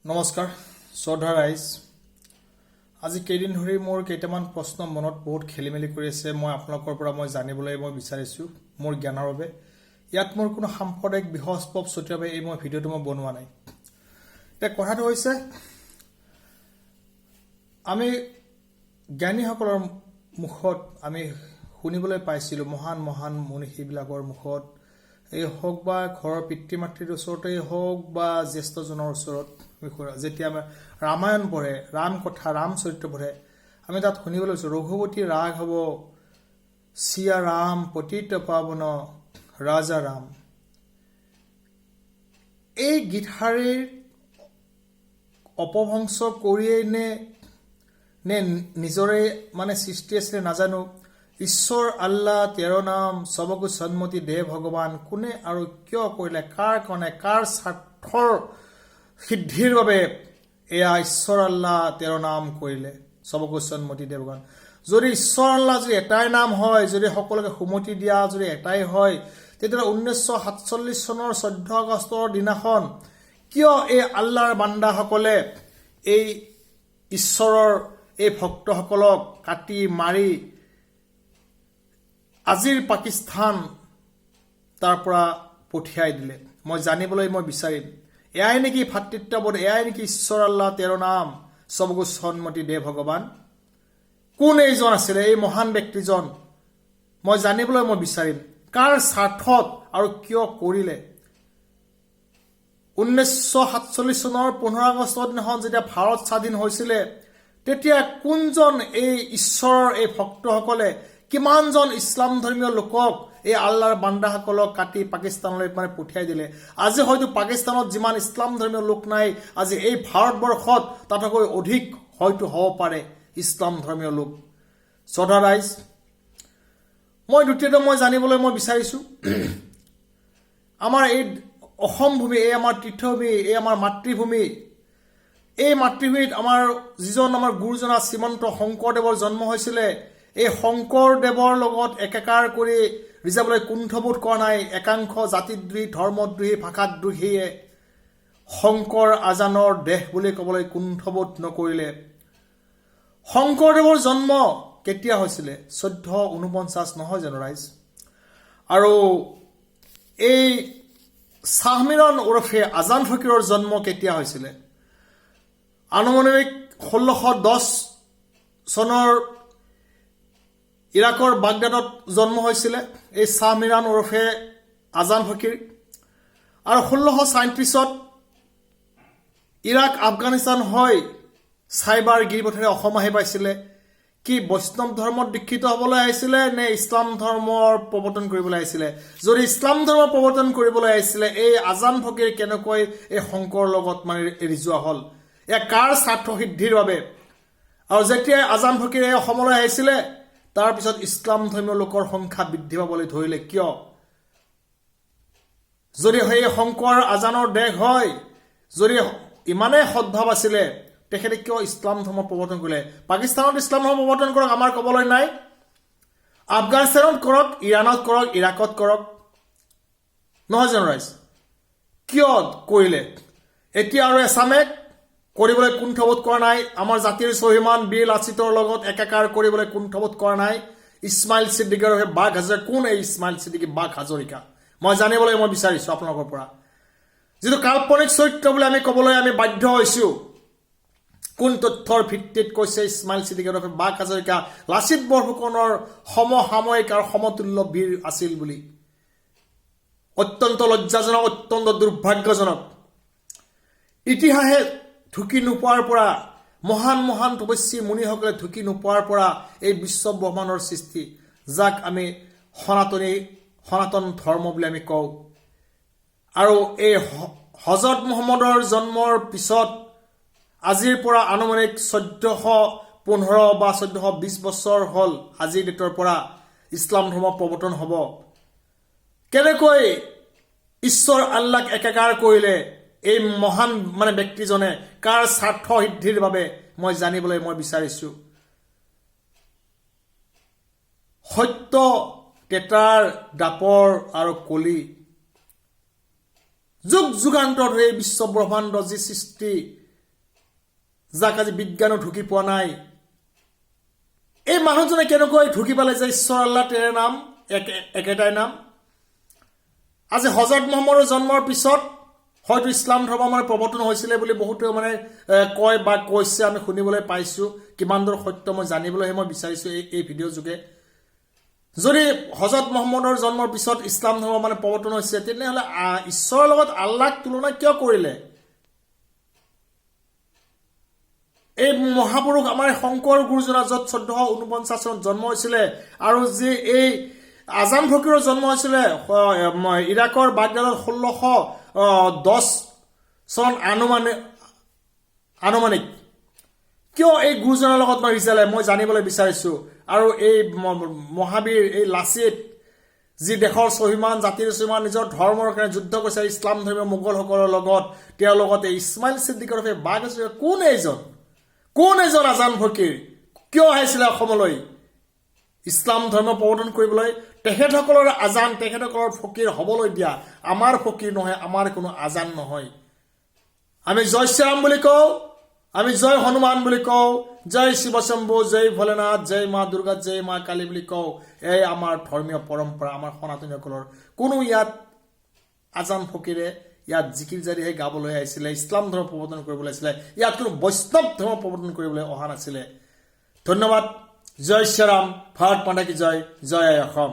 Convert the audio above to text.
নমস্কাৰ শ্ৰদ্ধা ৰাইজ আজি কেইদিন ধৰি মোৰ কেইটামান প্ৰশ্ন মনত বহুত খেলিমেলি কৰি আছে মই আপোনালোকৰ পৰা মই জানিবলৈ মই বিচাৰিছো মোৰ জ্ঞানৰ বাবে ইয়াত মোৰ কোনো সাম্প্ৰদায়িক বিহস্পব ছটিয়াবে এই মই ভিডিঅটো মই বনোৱা নাই এটা কথাটো হৈছে আমি জ্ঞানীসকলৰ মুখত আমি শুনিবলৈ পাইছিলো মহান মহান মনীষীবিলাকৰ মুখত এই হওক বা ঘৰৰ পিতৃ মাতৃৰ ওচৰতে হওক বা জ্যেষ্ঠজনৰ ওচৰত যেতিয়া ৰামায়ণ পঢ়ে ৰাম কথা ৰাম চৰিত্ৰ পঢ়ে আমি তাত শুনিবলৈ পাইছো ৰঘুপতি ৰাঘৱ সিয়া ৰাম পতিত পাৱন ৰাজা ৰাম এই গীতহাৰীৰ অপভংশ কৰিয়েই নে নিজৰে মানে সৃষ্টি আছিলে নাজানো ঈশ্বৰ আল্লাহ 13 নাম সবকো সন্মতি দে ভগৱান কোনে আৰু কিয় কৰিলে কাৰ কাৰণে কাৰ স্বাৰ্থৰ সিদ্ধিৰ বাবে এয়া ঈশ্বৰ আল্লাহ 13 নাম কৰিলে সবকো সন্মতি দে ভগৱান যদি ঈশ্বৰ আল্লাহ যদি এটাই নাম হয় যদি সকলোকে সুমতি দিয়া যদি এটাই হয় তেতিয়া 1947 চনৰ 14 আগষ্টৰ দিনাখন কিয় এই আল্লাহৰ বান্দাসকলে এই ঈশ্বৰৰ এই ভক্তসকলক কাটি মাৰি আজিৰ পাকিস্তান তাৰ পৰা পঠিয়াই দিলে মই জানিবলৈ মই বিচাৰিম এয়াই নেকি ভাতৃত্ববোধ এয়াই নেকি ঈশ্বৰ আল্লাহ 13 নাম সবকো সন্মতি দে ভগৱান কোন এইজন আছিল এই মহান ব্যক্তিজন মই জানিবলৈ মই বিচাৰিম কাৰ স্বাৰ্থত আৰু কিয় কৰিলে 1947 চনৰ 15 আগষ্টৰ দিনাখন যেতিয়া ভাৰত স্বাধীন হৈছিল তেতিয়া কোনজন এই ঈশ্বৰৰ এই ভক্তসকলে কিমানজন ইছলাম ধৰ্মীয় লোকক এই আল্লাহৰ বান্দাসকলক কাটি পাকিস্তানলৈ মানে পঠিয়াই দিলে আজি হয়তো পাকিস্তানত যিমান ইছলাম ধৰ্মীয় লোক নাই আজি এই ভাৰতবৰ্ষত তাতকৈ অধিক হয়তো হ'ব পাৰে ইছলাম ধৰ্মীয় লোক শ্ৰদ্ধা ৰাইজ মই দ্বিতীয়তে মই জানিবলৈ মই বিচাৰিছো আমাৰ এই অসম ভূমি এই আমাৰ তীৰ্থভূমি এই আমাৰ মাতৃভূমি এই মাতৃভূমিত আমাৰ যিজন আমাৰ গুৰুজনা শ্ৰীমন্ত শংকৰদেৱৰ জন্ম হৈছিল এই শংকৰদেৱৰ লগত একাকাৰ কৰি ৰিজাবলৈ কুণ্ঠবোধ কৰা নাই একাংশ জাতিদ্ৰোহী ধৰ্মদ্ৰোহী ভাষাদ্ৰোহীয়ে শংকৰ আজানৰ দেশ বুলি ক'বলৈ কুণ্ঠবোধ নকৰিলে শংকৰদেৱৰ জন্ম কেতিয়া হৈছিল 1449 নহয় জানো ৰাইজ আৰু এই শাহমিৰান ওৰফে আজান ফকীৰৰ জন্ম কেতিয়া হৈছিল আনুমানিক 1610 চনৰ ইৰাকৰ বাগদাদত জন্ম হৈছিল এই শাহমিৰান ওৰফে আজান ফকীৰ আৰু 1637ত ইৰাক আফগানিস্তান হয় চাইবাৰ গিৰিপথেৰে অসম আহি পাইছিল কি বৈষ্ণৱ ধৰ্মত দীক্ষিত হ'বলৈ আহিছিল নে ইছলাম ধৰ্মৰ প্ৰৱৰ্তন কৰিবলৈ আহিছিল যদি ইছলাম ধৰ্ম প্ৰৱৰ্তন কৰিবলৈ আহিছিল এই আজান ফকীৰ কেনেকৈ এই শংকৰ লগত মানে এৰি যোৱা হ'ল এয়া কাৰ স্বাৰ্থ সিদ্ধিৰ বাবে আৰু যেতিয়া আজান ফকীৰে অসমলৈ আহিছিল তাৰ পিছত ইছলাম ধৰ্মীয় লোকৰ সংখ্যা বৃদ্ধি পাবলৈ ধৰিলে কিয় যদি এই শংকৰ আজানৰ দেশ হয় যদি ইমানে সদ্ভাৱ আছিল তেখেতে কিয় ইছলাম ধৰ্ম প্ৰৱৰ্তন কৰিলে পাকিস্তানত ইছলাম ধৰ্ম প্ৰৱৰ্তন কৰক আমাৰ ক'বলৈ নাই আফগানিস্তানত কৰক ইৰাণত কৰক ইৰাকত কৰক নহয় জানো ৰাইজ কিয় কৰিলে এতিয়া আৰু এছামে কৰিবলৈ কুণ্ঠবোধ কৰা নাই আমাৰ জাতিৰ স্বাভিমান বীৰ লাচিতৰ লগত একাকাৰ কৰিবলৈ কুণ্ঠবোধ কৰা নাই ইছমাইল ছিদ্দিকৰ বাঘ হাজৰিকা কোন এই ইছমাইল ছিদ্দিকী বাঘ হাজৰিকা মই জানিবলৈ মই বিচাৰিছো আপোনালোকৰ পৰা যিটো কাল্পনিক চৰিত্ৰ বুলি আমি ক'বলৈ আমি বাধ্য হৈছো কোন তথ্যৰ ভিত্তিত কৈছে ইছমাইল ছিদ্দিকৰ বাঘ হাজৰিকা লাচিত বৰফুকনৰ সমসাময়িক আৰু সমতুল্য বীৰ আছিল বুলি অত্যন্ত লজ্জাজনক অত্যন্ত দুৰ্ভাগ্যজনক ইতিহাসে ঢুকি নোপোৱাৰ পৰা মহান মহান তপস্বী মুনিসকলে ঢুকি নোপোৱাৰ পৰা এই বিশ্ব ব্ৰহ্মাণ্ডৰ সৃষ্টি যাক আমি সনাতন ধৰ্ম বুলি আমি কওঁ আৰু এই হজৰত মুহাম্মদৰ জন্মৰ পিছত আজিৰ পৰা আনুমানিক 1415 বা 1420 বছৰ হ'ল আজিৰ ডেটৰ পৰা ইছলাম ধৰ্ম প্ৰৱৰ্তন হ'ব কেনেকৈ ঈশ্বৰ আল্লাহক একাকাৰ কৰিলে এই মহান মানে ব্যক্তিজনে কাৰ স্বাৰ্থ সিদ্ধিৰ বাবে মই জানিবলৈ মই বিচাৰিছো সত্য কেটাৰ দাপৰ আৰু কলি যুগ যুগান্তৰ ধৰি বিশ্ব ব্ৰহ্মাণ্ড যি সৃষ্টি যাক আজি বিজ্ঞানো ঢুকি পোৱা নাই, এই মানুহজনে কেনেকৈ ঢুকি পালে যে ঈশ্বৰ আল্লাহ তেৰে নাম একেটাই নাম? আজি হজৰত মুহাম্মদৰ জন্মৰ পিছত হয়তো ইছলাম ধৰ্ম মানে প্ৰৱৰ্তন হৈছিলে বুলি বহুতে মানে কয় বা কৈছে, আমি শুনিবলৈ পাইছোঁ। কিমান দূৰ সত্য মই জানিবলৈহে মই বিচাৰিছোঁ এই ভিডিঅ' যোগে। যদি হজৰত মুহাম্মদৰ জন্মৰ পিছত ইছলাম ধৰ্ম মানে প্ৰৱৰ্তন হৈছে, তেনেহ'লে ঈশ্বৰৰ লগত আল্লাহক তুলনা কিয় কৰিলে? এই মহাপুৰুষ আমাৰ শংকৰ গুৰুজনা য'ত 1449 চনত জন্ম হৈছিলে, আৰু যি এই আজান ফকীৰৰ জন্ম হৈছিলে ইৰাকৰ বাগদাদত 1610 চন আনুমানিক, কিয় এই গুৰুজনাৰ লগত মই ৰিজালে মই জানিবলৈ বিচাৰিছোঁ। আৰু এই মহাবীৰ এই লাচিত, যি দেশৰ স্বাভিমান জাতিৰ স্বাভিমান নিজৰ ধৰ্মৰ কাৰণে যুদ্ধ কৰিছে ইছলাম ধৰ্মীয় মোগলসকলৰ লগত, তেওঁৰ লগতে ইছমাইল ছিদ্দিকৰ বাঘ কোন এজন আজান ফকীৰ? কিয় আহিছিলে অসমলৈ ইছলাম ধৰ্ম প্ৰৱৰ্তন কৰিবলৈ? তেখেতসকলৰ আজান, তেখেতসকলৰ ফকীৰ হ'বলৈ দিয়া। আমাৰ ফকীৰ নহয়, আমাৰ কোনো আজান নহয়। আমি জয় শ্ৰীৰাম বুলি কওঁ, আমি জয় হনুমান বুলি কওঁ, জয় শিৱশম্ভু, জয় ভোলেনাথ, জয় মা দুৰ্গা, জয় মা কালী বুলি কওঁ। এই আমাৰ ধৰ্মীয় পৰম্পৰা, আমাৰ সনাতনীসকলৰ। কোনো ইয়াত আজান ফকীৰে ইয়াত জিকিৰ জাৰিহে গাবলৈ আহিছিলে, ইছলাম ধৰ্ম প্ৰৱৰ্তন কৰিবলৈ আহিছিলে। ইয়াত কোনো বৈষ্ণৱ ধৰ্ম প্ৰৱৰ্তন কৰিবলৈ অহা নাছিলে। ধন্যবাদ। জয় শ্ৰীৰাম, ভাৰত মাতা কি জয়, জয় আই অসম।